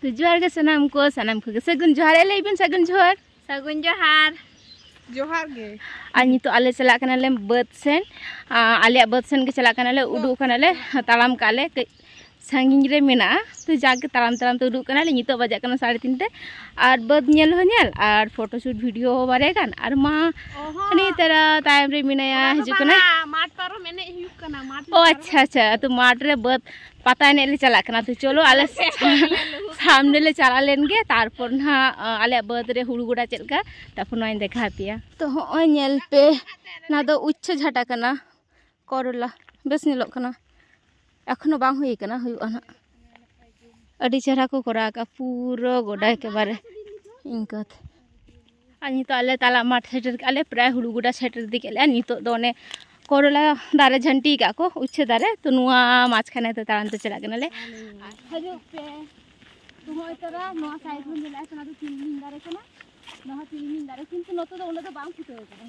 तो जोहार के सनाम को सगुन जोहार ले बिन सगुन जोहार जोहार गे आज तो आले चला कनाले बद सेन आले बद सेन के चला कनाले उडू कनाले तालाम काले संगिंग रे मेना तो जाके तालाम तालाम तो उडू कनाले नितो बजा कना 3:30 और बद नेल हो नेल और फोटोशूट वीडियो हो बारे गान और मा हनी तेरा टाइम रे मिनाया हिजु कना माठ पारो मेने हियु कना माठ ओ अच्छा तो माठ रे बद पता ने ले चला कना तो चलो आले सामने ले चला लेंगे तारपर ना आले बद रे हुड़ू गुड़ा चलका तारपर नय देखा पिया तो होय नेल पे ना दो उच्च झाटा कना करला बेस नेलो कना एखनो बांग हुई कना हुयुआ ना अडी चेहरा को करा का पूरा गोडा के बारे इनकत अनि तो आले ताला माठ सेटर आले प्राय हुड़ू गुड़ा सेटर दी केले नितो दो ने करला दारे झंटी का को उच्छे दारे तो नुआ माछ खाने तो तारान तो चला गनले हजु पे तो होय तरा नुआ साइड में मिला कना तो तीन दारे कना नहा तीन दारे किंतु नतो दो उन तो बांग फुटो कना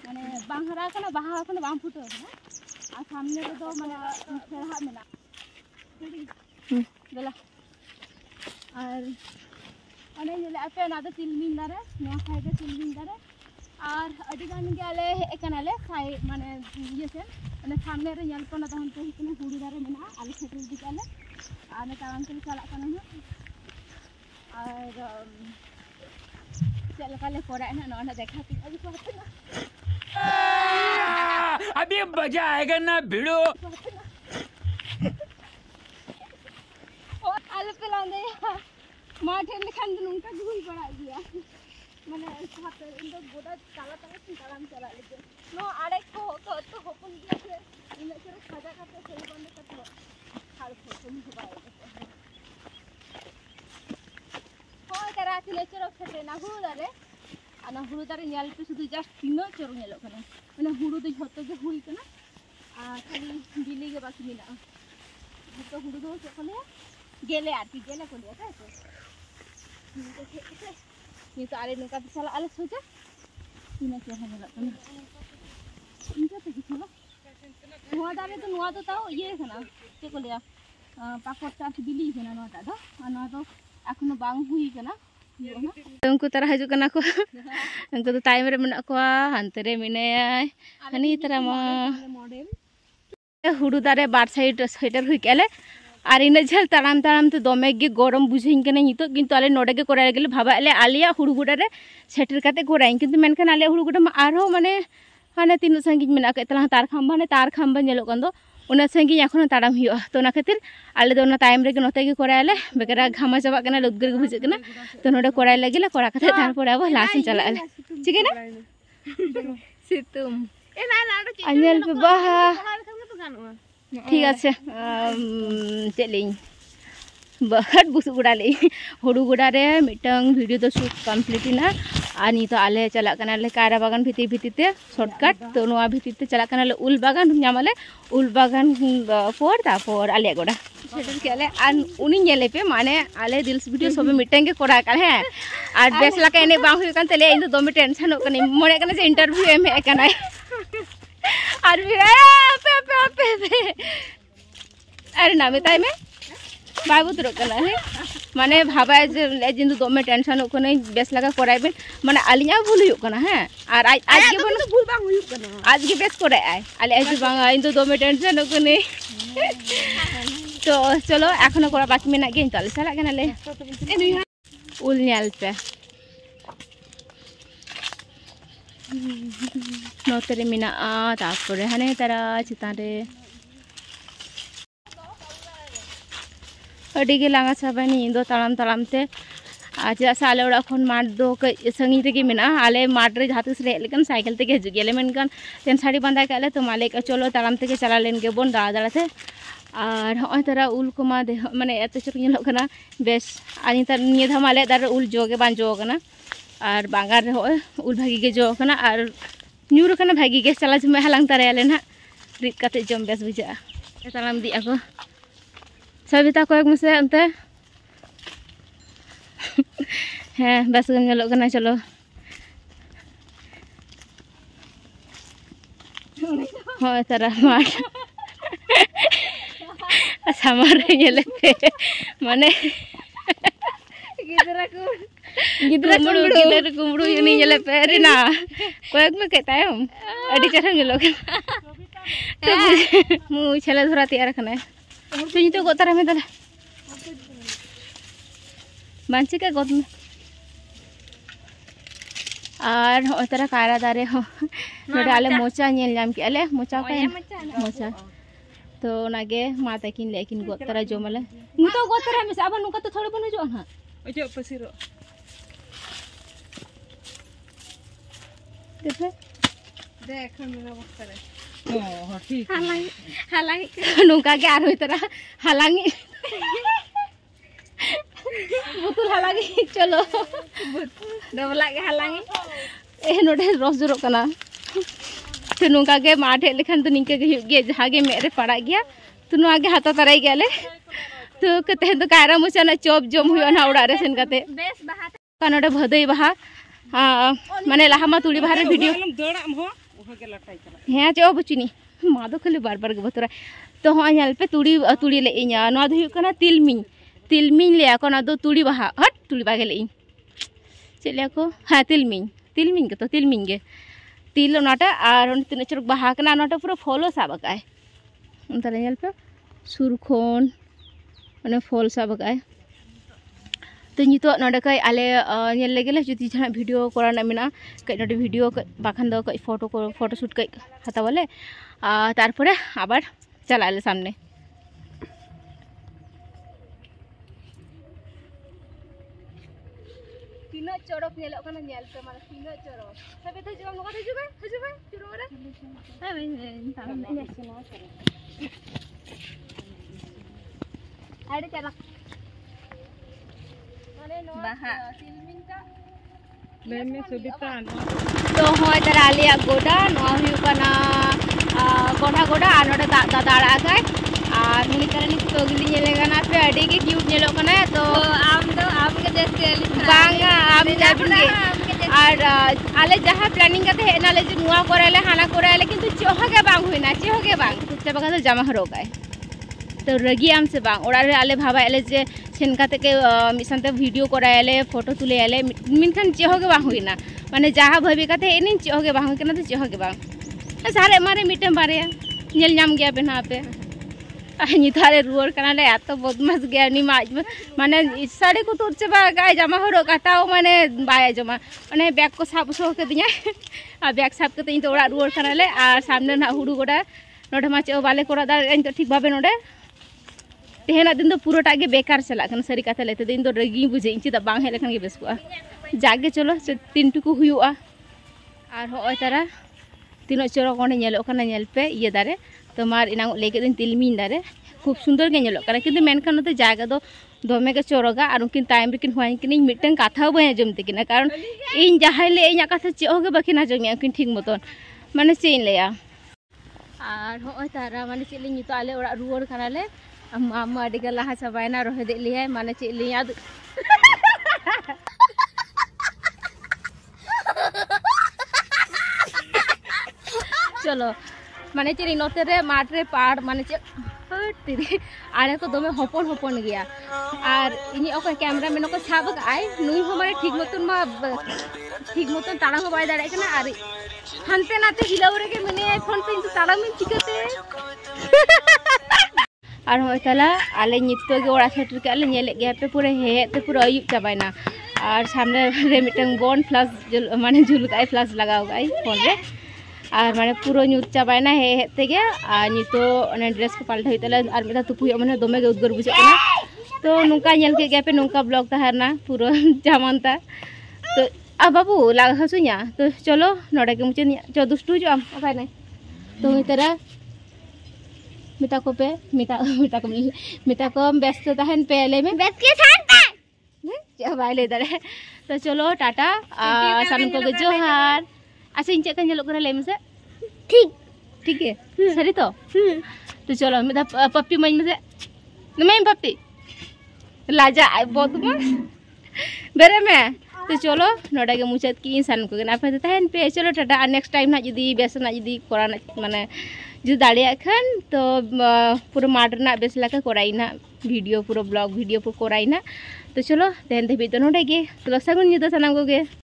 माने बांग हरा कना बाहा कना बांग फुटो कना आ सामने तो माने फेरहा मेना बेला और अने नेले आपे ना तो तीन दारे नुआ साइड में तीन दारे और अडिगान के आले एकनाले साइ माने ये से अने सामने रे नेल कोना तहन तो हिकने हुड़ी दारे मेना आले सेटल दिकाले आने ताराम के चला कना और चल काले कोरा ना ना देखा ती अभी को अभी मजा आएगा ना भिड़ो और आले पे लांदे माठे लिखान उनका घुई पड़ा गया माने साथ इंदो गोडा ताला तालाम चला लेके नो आड़े को तो होपन दिया से इन से खाजा खाते सही बंद करतो खाल फोटो में बाय होय करा थिले चरो फटे ना हुड़ू दारे आना हुड़ू दारे नेल पे सुदु जस्ट तीनो चरो नेलो कना माने हुड़ू दो झतो के हुई कना आ खाली बिली के बाकी मिला तो हुड़ू दो चले गेले आरती गेले को लिया था ये तो आले नका तो चला आले सोचा इना के हमें लगता है इनका तो किछला नुआ दारे तो नुआ तो ताओ ये खना के को लिया पाकोट चास बिली खना नोटा दो अना तो एखनो बांग हुई कना उनको तरह हजू कना को उनको तो टाइम रे मना को हंते रे मिनेया हनी तरह मा हुड़ू दारे बार साइड स्वेटर हुई केले और इन झल ताराम ताराम तो दमे गे गरम बुझें कना नितो किंतु आले नोडे गे कोराय गेले भाबा आले आलिया हुड़गुडा रे सेटर काते कोराय किंतु मेनखान आले हुड़गुडा मा आरो माने हाने तीन संगिज मेना के तला तार खांबा नेलो कन दो उना संगिज एखोनो ताराम हियो तो ना खातिर आले दो ना टाइम रे नोते गे कोराय आले बेकरा घामा चाबा कना लुदगर गे बुझे कना तो नोडे कोराय लागेला कोरा कथे तारपर अब लासन चला आले ठीक है ना सितुम ए ना लाडो अनेल पे बाहा ठीक है चलिए बहुत बुसु गुड़ा ले हुड़ू गुड़ा रे मिटंग वीडियो तो शूट कम्प्लीट ना और नी तो आले चला कनाले कायरा बागान भीती ते शॉर्टकट तो नोआ भीती ते चला कनाले उल बागान नामाले उल बागान पर तापर आले गोड़ा सेटल के आले और उनी नेले पे माने आले दिल्स वीडियो सब मिटंग के कोरा काल है और बेस लका एने बांग हुई कान तले इन दो टेंशन हो कनी मोरे कने से इंटरव्यू एम है कनाय और पे अरे ना बताई में बाबू तो रखना है माने भाबा जे जिन दो में टेंशन को नहीं बेस लगा कराई बेन माने आलिया भूल हुई करना है और आज के बन भूल बांग हुई करना आज के बेस कराई आए आले आज बांग इन दो में टेंशन को नहीं तो चलो एखनो करा बाकी में ना गे तो चला गना ले उल नेल पे नोतरे मिना तारपरे हाने तारा चितान रे अड़ी गे लांगा चाबानी दो तालाम ते चेदा से आले ओड़ा खन माठ दो संगी तेगे मेना आले माठ रे जहाँ तिस रे लेकिन साइकिल तेगे हजू गेले मेनकान तेन साड़ी बांधा के तो माले चलो तालाम तेगे चला लेन गे बोन दाड़ा दाड़ा थे और हय तारा उल को मा माने एत चोक नेलो कना बेस आनी तार निये धाम आले दार उल जोगे बां जो कना और बांगार रे हय उल भागी गे जो कना और न्यूर कना भागी गे चला जुमे हलांग तारे आले ना रिद काते जम बेस बुझा तालाम दी आको सविता को एक मसे अंते हैं बस गम नेलो कना चलो हय तारा माठ सामार नेले पे माने गिदरा कुमड़ू यूनी जले पेरिना कोयक में कहता है हम अड़ी चरम जलोग तो मु छले धरा तैयार करना है तो ये तो गोतरा में दला बांची का गोद में और ओतरा कारा दारे हो नोडे आले मोचा नेल नाम के आले मोचा का मोचा तो नागे माता किन लेकिन गोतरा जो मले तो गोतरा में अब नुका तो थोड़े बनो जो ना ओजे पसिरो देखो देख मेरा वक्तरे ओ ठीक हालांकि नुका के आरो तरह हालांकि बुतुल हालांकि चलो डबला के हालांगी ए नोडे रस जरो कना तो नुका के माठे लेखन तो निके गे जहां गे मेरे पड़ा गया तो नुआ के हाथा तराई गेले तो कते तो कायरा मुचना चोप जम हुयो ना उड़ा रे सेन कते बेस बहा कनोडे भदई बहा माने लाहामा तुड़ी बाहर वीडियो दड़ाम हो ओहा के लटाई चला हाँ चो बुचिनी मा दो खाली बार बार बतरा तो हाँ नाल पे तुड़ी तुड़ी ले इኛ नो दो हुयो कना तिलमिñ ले को ना दो तुड़ी बहा हट तुड़ी बागे ले चले को हाँ तिलमिñ के तो तिलमिñ गे तिल ओनाटा और तीन चरक बहा कना ओनाटा पूरा फॉलो साबकाय उनतारे नाल पे सुरखोन माने फॉल साबकाय तो नितो नोडे कई आले नेल लेगेले जुदी जहां वीडियो कोराना मेना कई नोडे वीडियो बाखान दो कई फोटो शूट कई हातावले तारपरे आबार चलाले सामने तीना चोरक नेलो कना नेल पे माने तीना चोरक सबे तो जम नोका जुबे चुरो रे हां सामने आड़े चला तो हाँ तारा आलिया गोडा नोआ हुयु कना गोडा गोडा आ नोडे दा दाड़ा गाय और मुनी तारा नि तो गिली नेले गाना पे अडी के क्यूट नेलो कना तो आम के जैसे बांगा आम जाबुगे और आले जहां प्लानिंग करते है नाले जे नुआ कोराले हाना कोराले किंतु चोहगे बांग हुइना चोहगे बांग कुत्ते बगा तो जमा हरो गाय तो रगी आम से बांग ओड़ा रे आले भाबा एले जे सेन काते के मिसनते वीडियो करायले फोटो तुले आले मिनखान चेहोगे बांग हुइना माने जहां भाबी काते एनी चेहोगे बांग हुइना तो चेहोगे बांग सारे मारे मिटे बारे नेल नाम गया पे ना पे निथारे रुवर कनाले तो बदमाश गया नि माने साड़ी को तोड़ चबा गाय जमा हरो काटाओ माने बाय जमा माने बैग को साब सो के दिया आ बैग साब के तो ओड़ा रुवर कनाले और सामने ना हुडू गोडा नोडे मा चो बाले कोरा दा तो ठीक भाबे नोडे तेहना दिन तो पूराटा के बेकार चला सारी कथा लेते दिन तो रगी बुझे इन चेदा बांग हेलेखान के बेस को जागे चलो तीन टुकु हुयुआ और होय तारा तीनो चोरो कोने नेलो कना नेल पे ये दारे तोमार इनांग लेके दिन तिलमिñ दारे खूब सुंदर के नेलो कना किंतु मेनखान नते जागा दो दोमे के चोरोगा और उनकिन टाइम रिकिन होय किन मिटन कथा बय जम तिकिना कारण इन जहाय ले इña कथा चेहोगे बकिना जमिया किन ठीक मतन माने चेइन लेया और होय तारा माने चेलिñ नितो आले ओड़ा रुवर कनाले अम्मा अड़ी का लहा चाबायना रोहे दे लिया माने चे लिया चलो माने चे नोते रे माठ रे पाड़ माने चे तिरी आड़े को दमे हपन गया और इनी ओके कैमरा में को साब आय नुई हो माने ठीक मतन ताड़ा को बाय दाड़े कना और हानते नाते हिलाव रे के मने फोन पे इंतु ताड़ा में चिकते और होय ताला आले नितो के ओड़ा सेटर के आले नेले गया पे पूरे हेते पूरा अयुब चाबायना और सामने रे मिटन बोन फ्लैश माने जुलकाय फ्लैश लगाव गाय फोन रे और माने पूरा न्यूज चाबायना हेते के आ नितो ओने ड्रेस को पाल्टा होय ताला और मेदा तुपुय माने दोमे के उद्गर बुझे ना तो नुका नेल के गया पे नुका ब्लॉग तहरना पूरा जामनता तो आ बाबू लाग हसुया तो चलो नोडे के मुचे चो दुष्टू जो am ओकाय नै तो इतरा मिता को पे मिता को व्यस्त तहन पे ले में व्यस्त के थान पे बाय ले दरे तो चलो टाटा सामने को जोहार आसिन चेक kan करे ले में से ठीक है सरी तो चलो मिता पप्पी मन में से नमें पप्पी लाजा बहुत बेरे में तो चलो नोडा के मुचाद की इंसान को ना पे तहन पे चलो टाटा नेक्स्ट टाइम ना जदी बेस ना जदी कोरा माने जो दाड़िया खान तो पूरा माठ रना बेस लका कोराइना वीडियो पूरा ब्लॉग वीडियो पूरा कोराइना तो चलो तेहन धबी तो नोडे गे तो सागुन ᱧᱤᱫᱟᱹ सानाम कोगे।